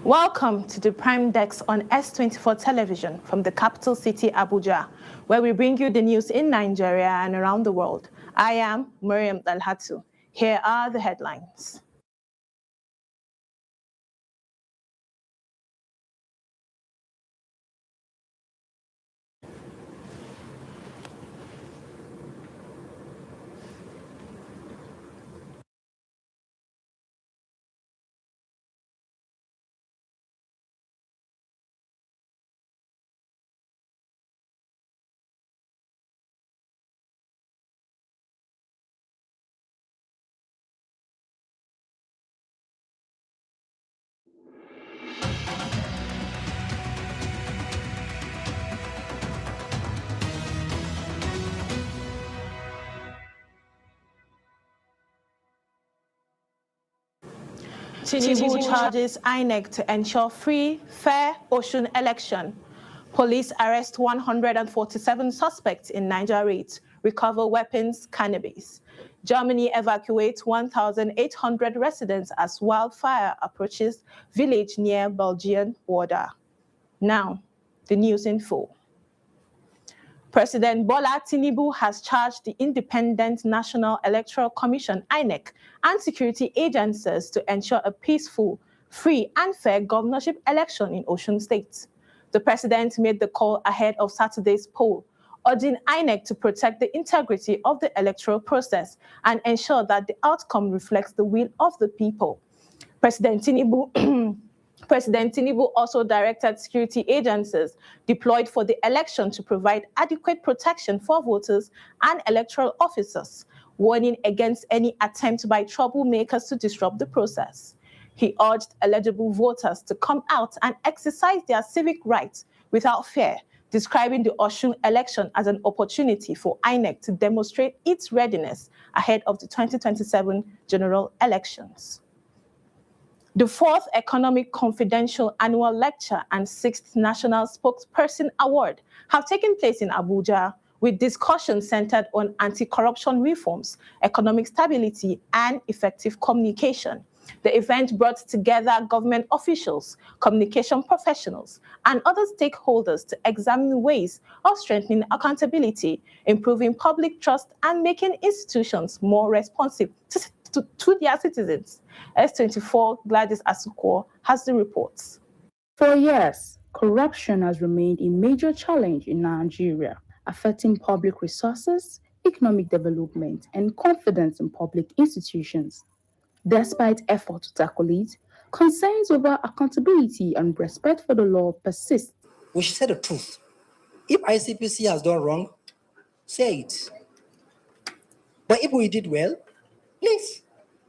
Welcome to the Prime Desk on S24 television from the capital city, Abuja, where we bring you the news in Nigeria and around the world. I am Miriam Dalhatu. Here are the headlines. Tinubu charges INEC to ensure free, fair Osun election. Police arrest 147 suspects in Niger raids, recover weapons, cannabis. Germany evacuates 1,800 residents as wildfire approaches village near Belgian border. Now, the news in full. President Bola Tinubu has charged the Independent National Electoral Commission, INEC, and security agencies to ensure a peaceful, free, and fair governorship election in Osun State. The president made the call ahead of Saturday's poll, urging INEC to protect the integrity of the electoral process and ensure that the outcome reflects the will of the people. President Tinubu also directed security agencies deployed for the election to provide adequate protection for voters and electoral officers, warning against any attempt by troublemakers to disrupt the process. He urged eligible voters to come out and exercise their civic rights without fear, describing the Osun election as an opportunity for INEC to demonstrate its readiness ahead of the 2027 general elections. The 4th Economic Confidential Annual Lecture and 6th National Spokesperson Award have taken place in Abuja, with discussions centered on anti-corruption reforms, economic stability, and effective communication. The event brought together government officials, communication professionals, and other stakeholders to examine ways of strengthening accountability, improving public trust, and making institutions more responsive to their citizens. S24 Gladys Asukwo has the reports. For years, corruption has remained a major challenge in Nigeria, affecting public resources, economic development, and confidence in public institutions. Despite efforts to tackle it, concerns over accountability and respect for the law persist. We should say the truth. If ICPC has done wrong, say it. But if we did well, please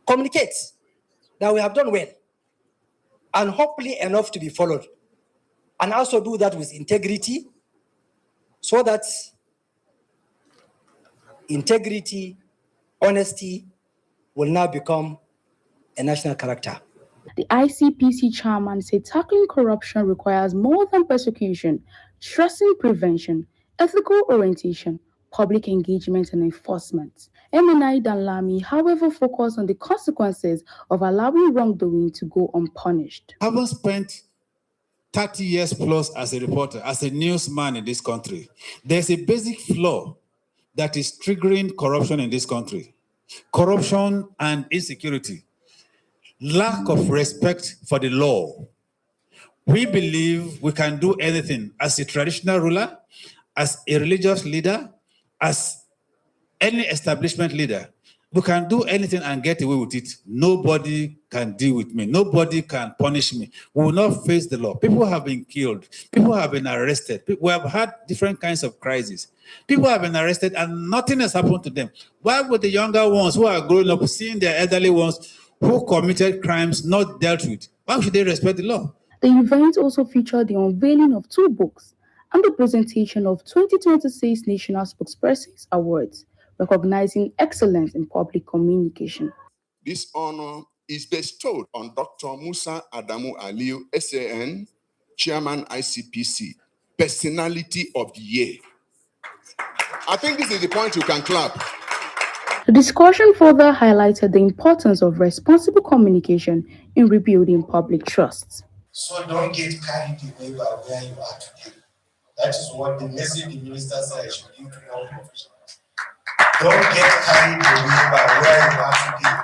communicate that we have done well, and hopefully enough to be followed. And also do that with integrity, so that integrity, honesty will now become a national character. The ICPC chairman said tackling corruption requires more than persecution, stressing prevention, ethical orientation, public engagement, and enforcement. MNI Danlami, however, focused on the consequences of allowing wrongdoing to go unpunished. Having spent 30 years plus as a reporter, as a newsman in this country, there's a basic flaw that is triggering corruption in this country. Corruption and insecurity. Lack of respect for the law. We believe we can do anything as a traditional ruler, as a religious leader, as any establishment leader. We can do anything and get away with it. Nobody can deal with me. Nobody can punish me. We will not face the law. People have been killed. People have been arrested. We have had different kinds of crises. People have been arrested and nothing has happened to them. Why would the younger ones who are growing up seeing their elderly ones who committed crimes not dealt with? Why should they respect the law? The event also featured the unveiling of 2 books and the presentation of 2026 National Spokespersons Awards, recognizing excellence in public communication. This honor is bestowed on Dr. Musa Adamu Aliyu, SAN, Chairman ICPC, Personality of the Year. I think this is the point you can clap. The discussion further highlighted the importance of responsible communication in rebuilding public trust. So don't get carried away by where you are today. That is what the message the minister said I should give to all professionals. Don't get carried away by where you are today.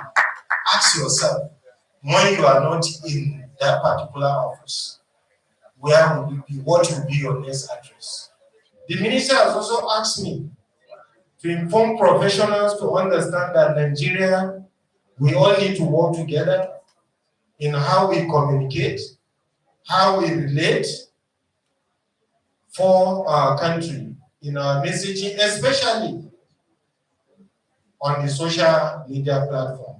Ask yourself, when you are not in that particular office, where will you be? What will be your next address? The minister has also asked me to inform professionals to understand that Nigeria, we all need to work together in how we communicate, how we relate for our country, in our messaging, especially on the social media platform.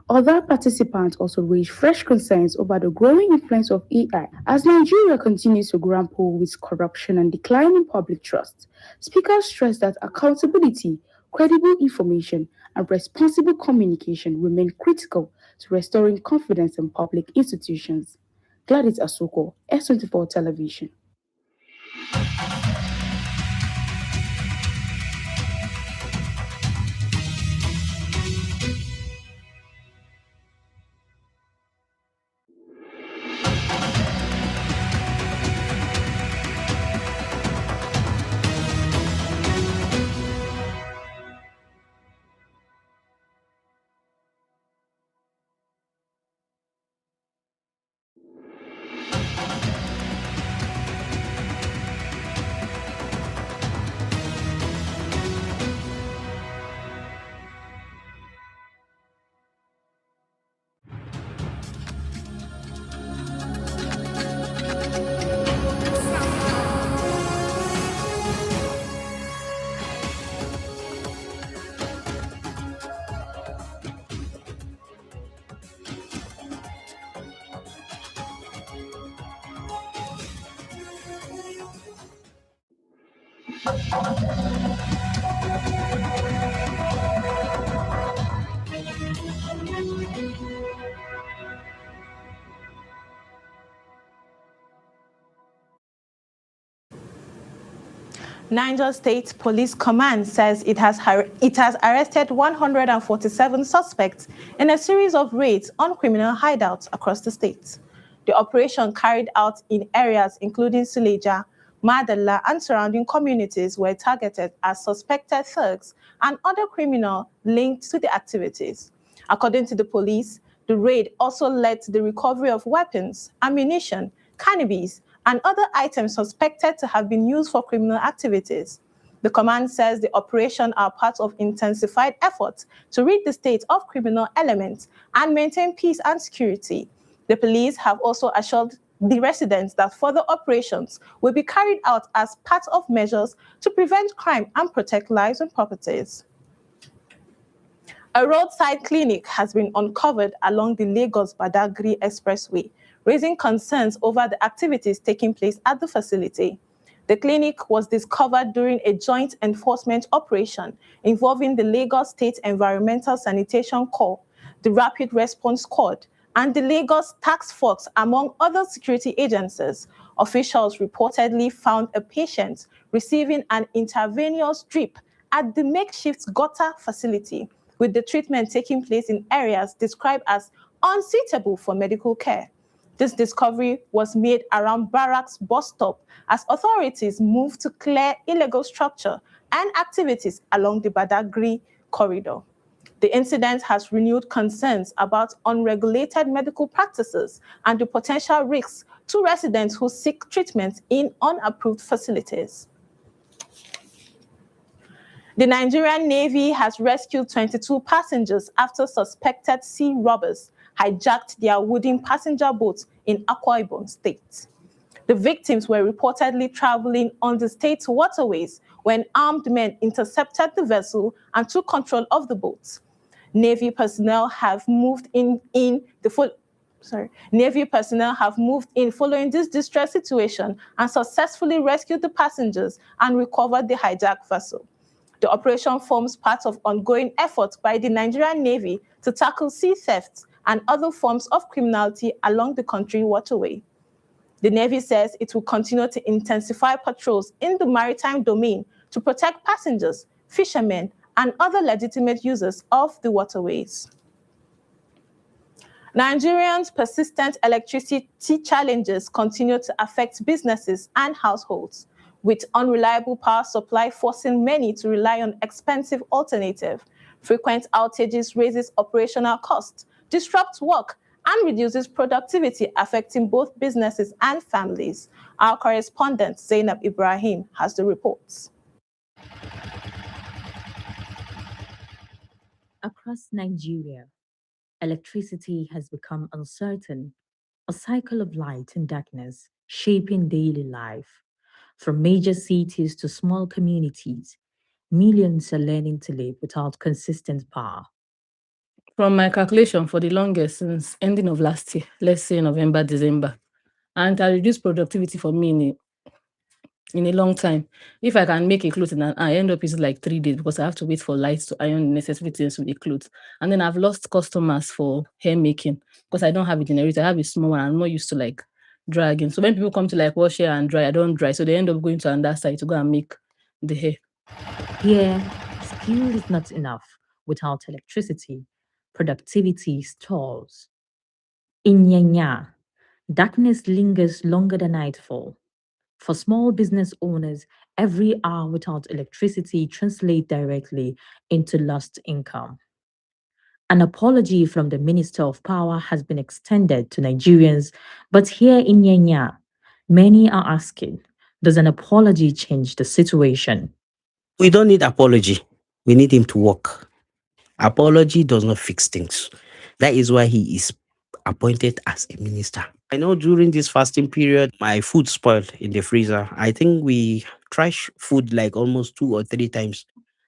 Other participants also raised fresh concerns over the growing influence of AI as Nigeria continues to grapple with corruption and declining public trust. Speakers stressed that accountability, credible information, and responsible communication remain critical to restoring confidence in public institutions. Gladys Asoko, S24 Television. Niger State Police Command says it has arrested 147 suspects in a series of raids on criminal hideouts across the state. The operation carried out in areas including Suleja, Madala, and surrounding communities were targeted as suspected thugs and other criminals linked to the activities. According to the police, the raid also led to the recovery of weapons, ammunition, cannabis, and other items suspected to have been used for criminal activities. The command says the operation are part of intensified efforts to rid the state of criminal elements and maintain peace and security. The police have also assured the residents that further operations will be carried out as part of measures to prevent crime and protect lives and properties. A roadside clinic has been uncovered along the Lagos-Badagry Expressway, raising concerns over the activities taking place at the facility. The clinic was discovered during a joint enforcement operation involving the Lagos State Environmental Sanitation Corps, the Rapid Response Squad, and the Lagos Task Force, among other security agencies. Officials reportedly found a patient receiving an intravenous drip at the makeshift gutter facility, with the treatment taking place in areas described as unsuitable for medical care. This discovery was made around Barracks bus stop as authorities moved to clear illegal structure and activities along the Badagry corridor. The incident has renewed concerns about unregulated medical practices and the potential risks to residents who seek treatment in unapproved facilities. The Nigerian Navy has rescued 22 passengers after suspected sea robbers hijacked their wooden passenger boat in Akwa Ibom State. The victims were reportedly traveling on the state's waterways when armed men intercepted the vessel and took control of the boat. Navy personnel have moved in following this distress situation and successfully rescued the passengers and recovered the hijacked vessel. The operation forms part of ongoing efforts by the Nigerian Navy to tackle sea thefts and other forms of criminality along the country waterway. The Navy says it will continue to intensify patrols in the maritime domain to protect passengers, fishermen, and other legitimate users of the waterways. Nigerians' persistent electricity challenges continue to affect businesses and households, with unreliable power supply forcing many to rely on expensive alternatives. Frequent outages raises operational costs, disrupts work, and reduces productivity, affecting both businesses and families. Our correspondent, Zainab Ibrahim, has the reports. Across Nigeria, electricity has become uncertain, a cycle of light and darkness shaping daily life. From major cities to small communities, millions are learning to live without consistent power. From my calculation, for the longest since ending of last year, let's say November, December, and I reduced productivity for me in a long time. If I can make a clothes and I end up using like 3 days because I have to wait for lights to iron necessary things with the clothes. And then I've lost customers for hair making because I don't have a generator. I have a small one. I'm not used to like dragging. So when people come to like wash hair and dry, I don't dry. So they end up going to another side to go and make the hair. Here, skill is not enough. Without electricity, productivity stalls. In Nyanya, darkness lingers longer than nightfall. For small business owners, every hour without electricity translates directly into lost income. An apology from the Minister of Power has been extended to Nigerians, but here in Nyanya, many are asking, does an apology change the situation? We don't need apology. We need him to work. Apology does not fix things. That is why he is appointed as a minister. I know during this fasting period, my food spoiled in the freezer. I think we trash food like almost 2 or 3 times.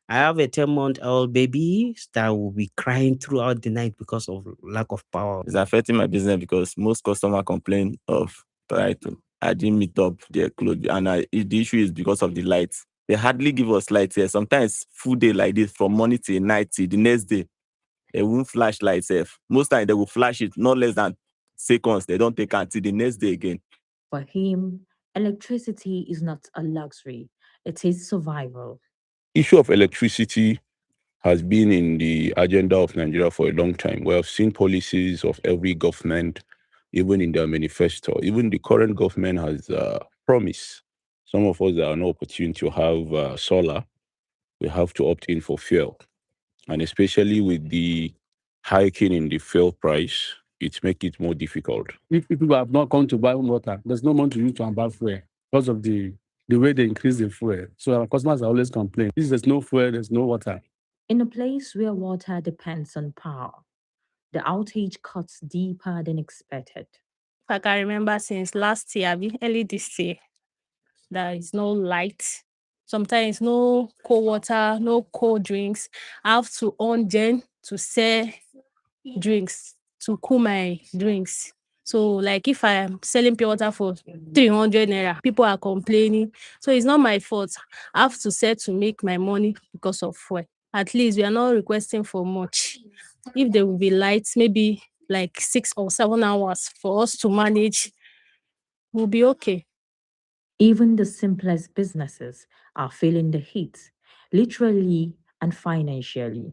I have a 10-month-old baby that will be crying throughout the night because of lack of power. It's affecting my business because most customers complain of I didn't meet up their clothes, and the issue is because of the lights. They hardly give us lights here. Sometimes full day like this from morning till night till the next day. They won't flash lights. Most times they will flash it not less than seconds. They don't take until the next day again. For him, electricity is not a luxury. It is survival. Issue of electricity has been in the agenda of Nigeria for a long time. We have seen policies of every government, even in their manifesto. Even the current government has promised some of us that are no opportunity to have solar. We have to opt in for fuel. And especially with the hiking in the fuel price, it makes it more difficult. If people have not come to buy water, there's no money to use to buy fuel because of the way they increase the fuel. So our customers are always complaining. If there's no fuel, there's no water. In a place where water depends on power, the outage cuts deeper than expected. I can remember since last year, early this year, there is no light. Sometimes no cold water, no cold drinks. I have to on gen to sell drinks, to cool my drinks. So like if I am selling pure water for 300 naira, people are complaining. So it's not my fault. I have to sell to make my money because of fuel. At least we are not requesting for much. If there will be lights, maybe like 6 or 7 hours for us to manage, we'll be okay. Even the simplest businesses are feeling the heat, literally and financially.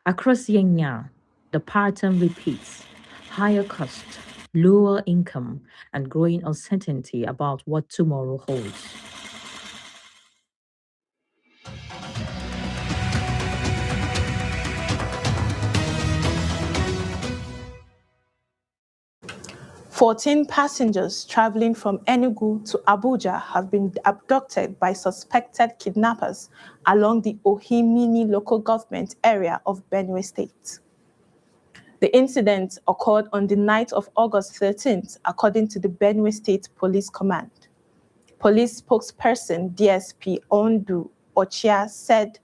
Across Yenya, the pattern repeats: higher cost, lower income, and growing uncertainty about what tomorrow holds. "14 passengers traveling from Enugu to Abuja have been abducted by suspected kidnappers along the Ohimini local government area of Benue State. The incident occurred on the night of August 13th, according to the Benue State Police Command. Police spokesperson DSP Ondu Ochia said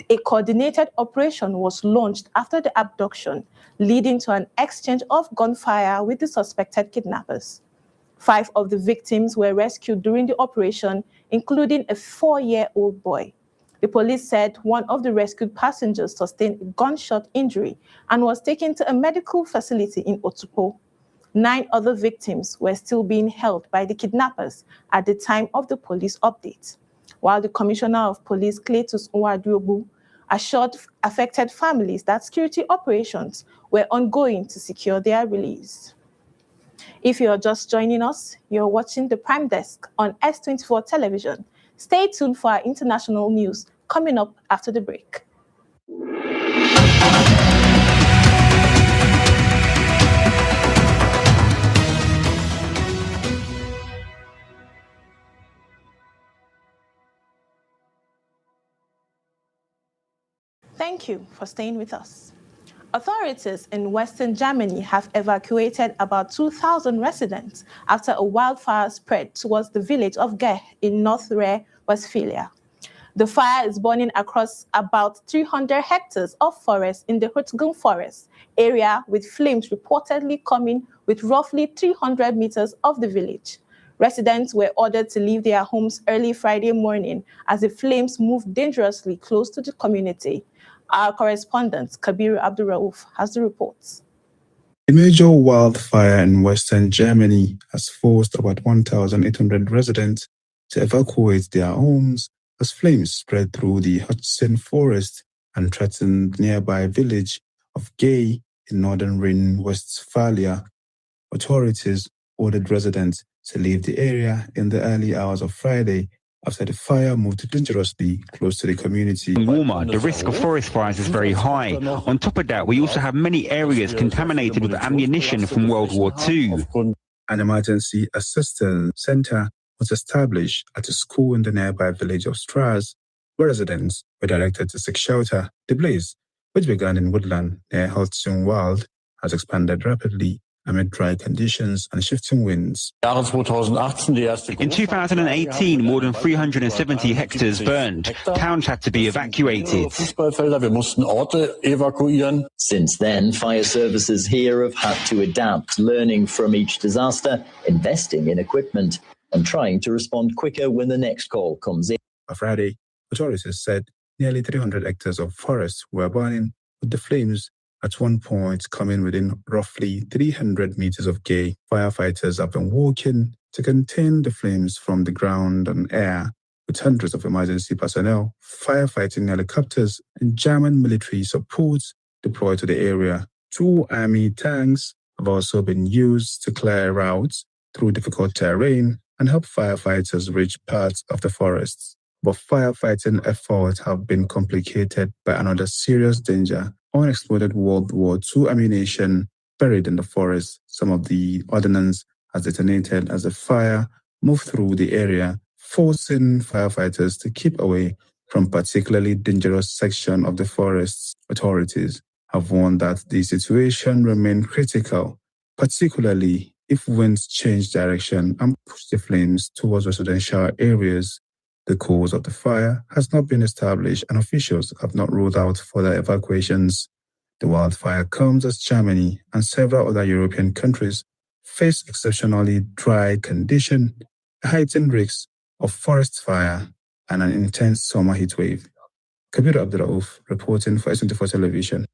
a coordinated operation was launched after the abduction, leading to an exchange of gunfire with the suspected kidnappers. 5 of the victims were rescued during the operation, including a 4-year-old boy. The police said one of the rescued passengers sustained a gunshot injury and was taken to a medical facility in Otupo. 9 other victims were still being held by the kidnappers at the time of the police update. While the Commissioner of Police, Cletus Nwadiobu, assured affected families that security operations were ongoing to secure their release. If you're just joining us, you're watching the Prime Desk on S24 television. Stay tuned for our international news coming up after the break. Thank you for staying with us. Authorities in Western Germany have evacuated about 2,000 residents after a wildfire spread towards the village of Geh in North Rhine-Westphalia. The fire is burning across about 300 hectares of forest in the Hürtgen forest area, with flames reportedly coming with roughly 300 meters of the village. Residents were ordered to leave their homes early Friday morning as the flames moved dangerously close to the community. Our correspondent, Kabir Abdurraouf, has the reports. A major wildfire in Western Germany has forced about 1,800 residents to evacuate their homes as flames spread through the Hürtgen forest and threatened nearby village of Geh in northern Rhine-Westphalia. Authorities ordered residents to leave the area in the early hours of Friday after the fire moved dangerously close to the community. Warmer, the risk of forest fires is very high. On top of that, we also have many areas contaminated with ammunition from World War II. An emergency assistance center was established at a school in the nearby village of Stras, where residents were directed to seek shelter. The blaze, which began in woodland near Holzungwald, has expanded rapidly amid dry conditions and shifting winds. In 2018, more than 370 hectares burned. Towns had to be evacuated. Since then, fire services here have had to adapt, learning from each disaster, investing in equipment, and trying to respond quicker when the next call comes in. On Friday, authorities said nearly 300 hectares of forest were burning, with the flames at one point coming within roughly 300 meters of Geh. Firefighters have been working to contain the flames from the ground and air, with hundreds of emergency personnel, firefighting helicopters, and German military support deployed to the area. 2 army tanks have also been used to clear routes through difficult terrain and help firefighters reach parts of the forests. But firefighting efforts have been complicated by another serious danger: unexploded World War II ammunition buried in the forest. Some of the ordnance has detonated as the fire moved through the area, forcing firefighters to keep away from particularly dangerous section of the forests. Authorities have warned that the situation remains critical, particularly if winds change direction and push the flames towards residential areas. The cause of the fire has not been established and officials have not ruled out further evacuations. The wildfire comes as Germany and several other European countries face exceptionally dry conditions, a heightened risk of forest fire, and an intense summer heat wave. Kabir Abdurraouf reporting for S24 television.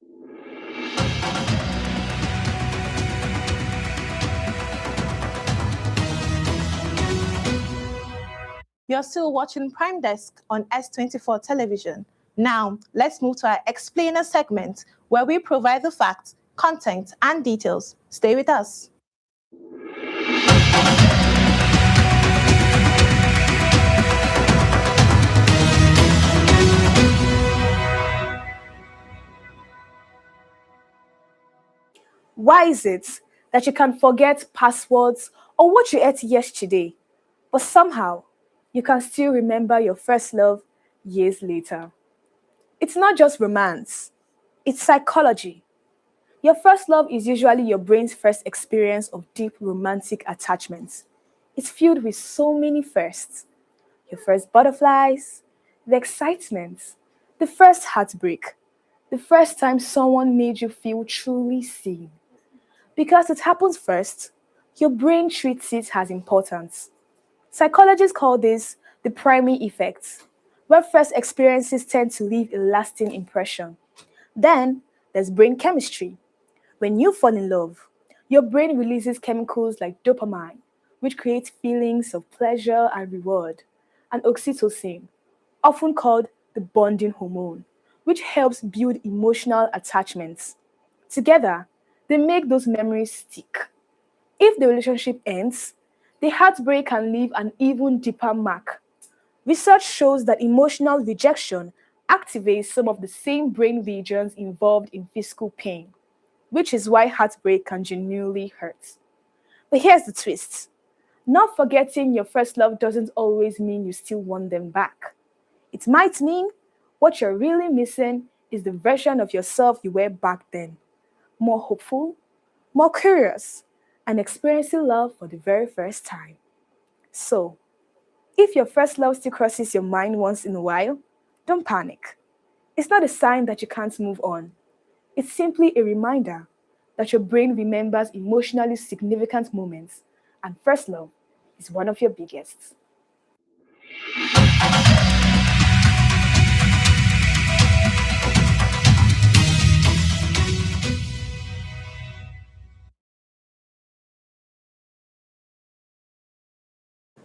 You're still watching Prime Desk on S24 television. Now, let's move to our explainer segment, where we provide the facts, content, and details. Stay with us. Why is it that you can forget passwords or what you ate yesterday, but somehow you can still remember your first love years later? It's not just romance, it's psychology. Your first love is usually your brain's first experience of deep romantic attachments. It's filled with so many firsts. Your first butterflies, the excitement, the first heartbreak, the first time someone made you feel truly seen. Because it happens first, your brain treats it as important. Psychologists call this the primary effect, where first experiences tend to leave a lasting impression. Then there's brain chemistry. When you fall in love, your brain releases chemicals like dopamine, which creates feelings of pleasure and reward, and oxytocin, often called the bonding hormone, which helps build emotional attachments. Together, they make those memories stick. If the relationship ends, the heartbreak can leave an even deeper mark. Research shows that emotional rejection activates some of the same brain regions involved in physical pain, which is why heartbreak can genuinely hurt. But here's the twist. Not forgetting your first love doesn't always mean you still want them back. It might mean what you're really missing is the version of yourself you were back then. More hopeful, more curious, and experiencing love for the very first time. So, if your first love still crosses your mind once in a while, don't panic. It's not a sign that you can't move on. It's simply a reminder that your brain remembers emotionally significant moments, and first love is one of your biggest.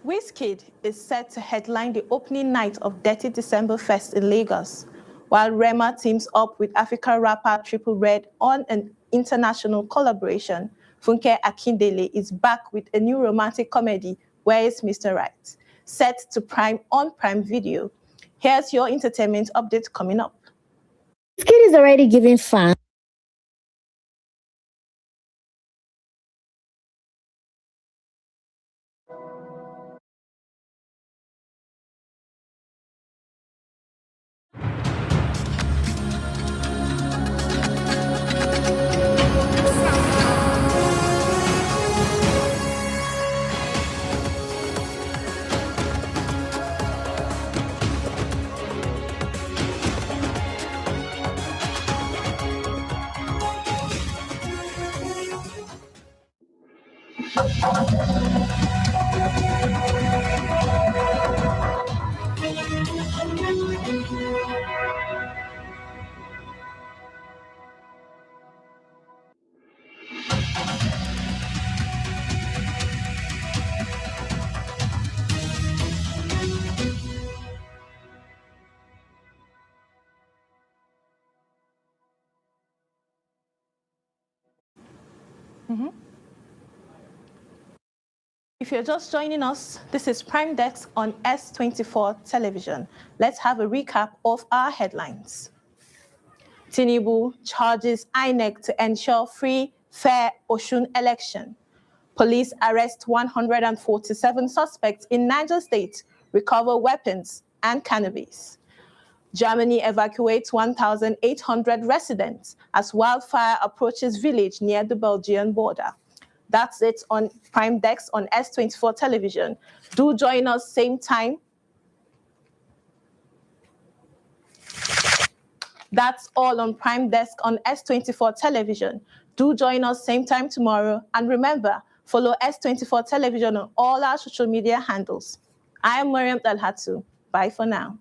Wizkid is set to headline the opening night of Dirty December Fest in Lagos, while Rema teams up with African rapper Triple Red on an international collaboration. Funke Akindele is back with a new romantic comedy, Where is Mr. Right? Set to prime on Prime Video. Here's your entertainment update coming up. Wizkid is already giving fans If you're just joining us, this is Prime Desk on S24 television. Let's have a recap of our headlines. Tinubu charges INEC to ensure free, fair Osun election. Police arrest 147 suspects in Niger State, recover weapons and cannabis. Germany evacuates 1,800 residents as wildfire approaches village near the Belgian border. That's it on Prime Desk on S24 television. Do join us same time. That's all on Prime Desk on S24 television. Do join us same time tomorrow. And remember, follow S24 television on all our social media handles. I am Mariam Dalhatu. Bye for now.